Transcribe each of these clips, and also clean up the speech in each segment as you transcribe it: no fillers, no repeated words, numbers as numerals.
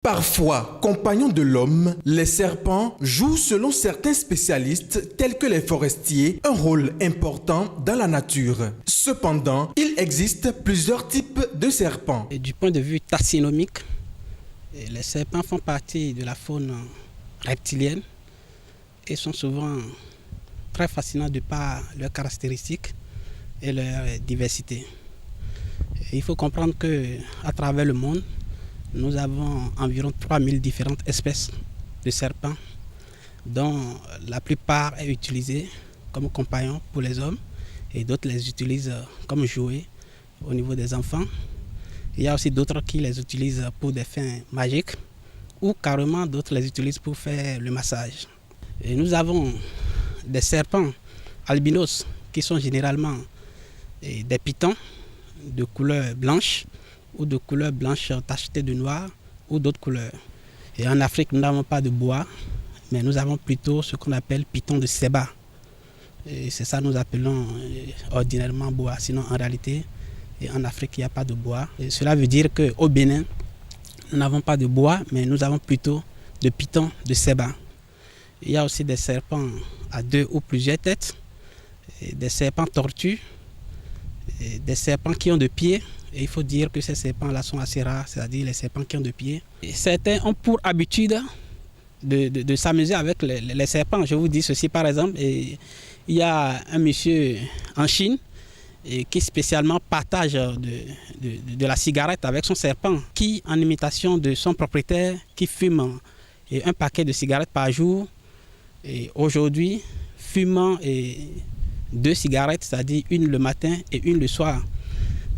Parfois, compagnons de l'homme, les serpents jouent selon certains spécialistes tels que les forestiers un rôle important dans la nature. Cependant, il existe plusieurs types de serpents. Et du point de vue taxinomique, les serpents font partie de la faune reptilienne et sont souvent très fascinants de par leurs caractéristiques et leur diversité. Et il faut comprendre qu'à travers le monde, nous avons environ 3000 différentes espèces de serpents, dont la plupart est utilisée comme compagnon pour les hommes et d'autres les utilisent comme jouets au niveau des enfants. Il y a aussi d'autres qui les utilisent pour des fins magiques ou carrément d'autres les utilisent pour faire le massage. Et nous avons des serpents albinos qui sont généralement des pitons de couleur blanche ou de couleur blanche tachetée de noir ou d'autres couleurs. Et en Afrique, nous n'avons pas de bois, mais nous avons plutôt ce qu'on appelle python de Seba. Et c'est ça que nous appelons ordinairement bois. Sinon, en réalité, en Afrique, il n'y a pas de bois. Et cela veut dire qu'au Bénin, nous n'avons pas de bois, mais nous avons plutôt de python de Seba. Il y a aussi des serpents à 2 ou plusieurs têtes, des serpents tortues, des serpents qui ont 2 pieds. Et il faut dire que ces serpents-là sont assez rares, c'est-à-dire les serpents qui ont 2 pieds. Et certains ont pour habitude de s'amuser avec les serpents. Je vous dis ceci par exemple, il y a un monsieur en Chine qui spécialement partage de la cigarette avec son serpent, qui en imitation de son propriétaire, qui fume un paquet de cigarettes par jour. Et aujourd'hui, fumant 2 cigarettes, c'est-à-dire une le matin et une le soir.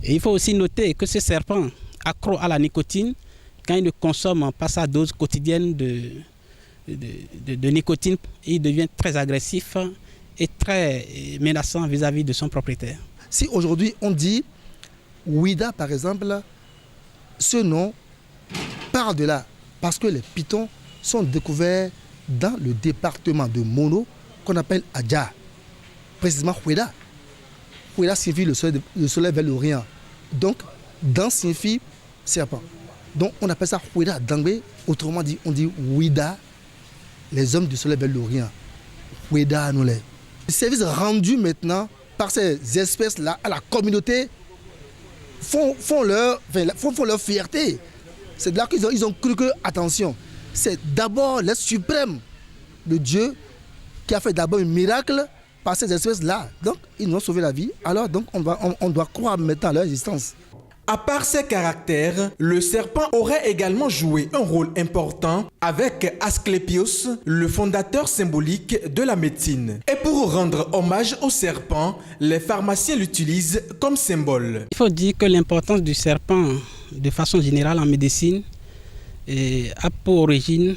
Et il faut aussi noter que ce serpent, accro à la nicotine, quand il ne consomme pas sa dose quotidienne de nicotine, il devient très agressif et très menaçant vis-à-vis de son propriétaire. Si aujourd'hui on dit Ouida par exemple, ce nom part de là, parce que les pitons sont découverts dans le département de Mono qu'on appelle Adja, précisément Ouida. Ouida signifie le soleil vers l'Orient. Donc, Dan signifie serpent. Donc, on appelle ça Ouida Dangbe. Autrement dit, on dit Ouida, les hommes du soleil vers l'Orient. Ouida Anoulé. Les services rendus maintenant par ces espèces-là à la communauté font leur fierté. C'est de là qu'ils ont cru que, attention, c'est d'abord l'être suprême de Dieu qui a fait d'abord un miracle par ces espèces-là. Donc, ils nous ont sauvé la vie. Alors, donc, on doit croire maintenant à leur existence. À part ses caractères, le serpent aurait également joué un rôle important avec Asclépios, le fondateur symbolique de la médecine. Et pour rendre hommage au serpent, les pharmaciens l'utilisent comme symbole. Il faut dire que l'importance du serpent, de façon générale en médecine, a pour origine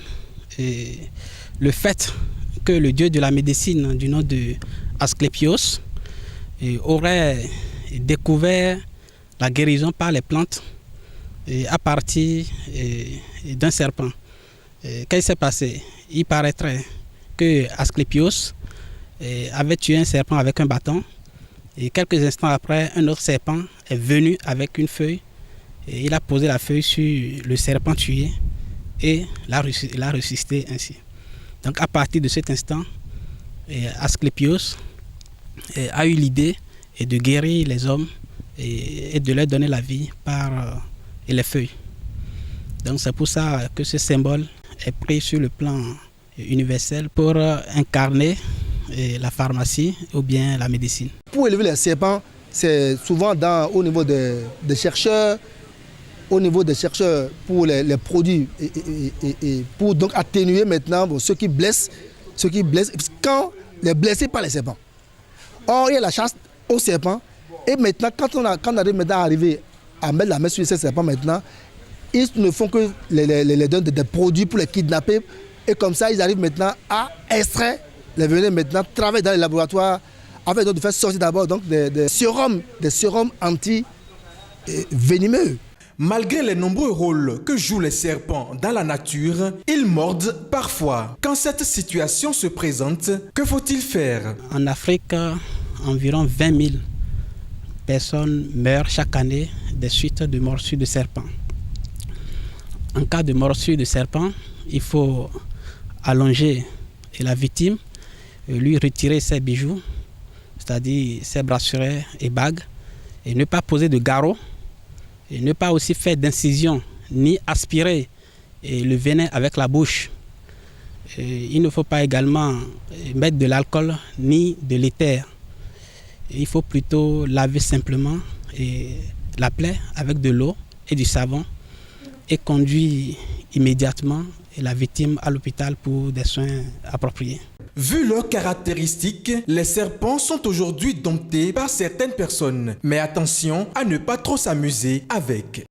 le fait que le dieu de la médecine, du nom de Asclépios, aurait découvert la guérison par les plantes à partir d'un serpent. Qu'est-ce qui s'est passé? Il paraîtrait que Asclépios avait tué un serpent avec un bâton et quelques instants après, un autre serpent est venu avec une feuille et il a posé la feuille sur le serpent tué et l'a ressuscité ainsi. Donc à partir de cet instant, Asclépios a eu l'idée de guérir les hommes et de leur donner la vie par les feuilles. Donc c'est pour ça que ce symbole est pris sur le plan universel pour incarner la pharmacie ou bien la médecine. Pour élever les serpents, c'est souvent au niveau des chercheurs, pour les produits et pour donc atténuer maintenant ceux qui blessent quand les blessés par les serpents. Or, il y a la chasse aux serpents et maintenant quand on arrive maintenant à arriver à mettre la main sur ces serpents maintenant, ils ne font que les donner des produits pour les kidnapper et comme ça ils arrivent maintenant à extraire les venins maintenant, travailler dans les laboratoires afin de faire sortir d'abord donc des sérums anti-venimeux. Malgré les nombreux rôles que jouent les serpents dans la nature, ils mordent parfois. Quand cette situation se présente, que faut-il faire? En Afrique, environ 20 000 personnes meurent chaque année des suites de morsures de serpents. En cas de morsure de serpent, il faut allonger la victime, lui retirer ses bijoux, c'est-à-dire ses bracelets et bagues, et ne pas poser de garrot, et ne pas aussi faire d'incision, ni aspirer le venin avec la bouche. Il ne faut pas également mettre de l'alcool ni de l'éther. Il faut plutôt laver simplement la plaie avec de l'eau et du savon et conduire immédiatement la victime à l'hôpital pour des soins appropriés. Vu leurs caractéristiques, les serpents sont aujourd'hui domptés par certaines personnes. Mais attention à ne pas trop s'amuser avec.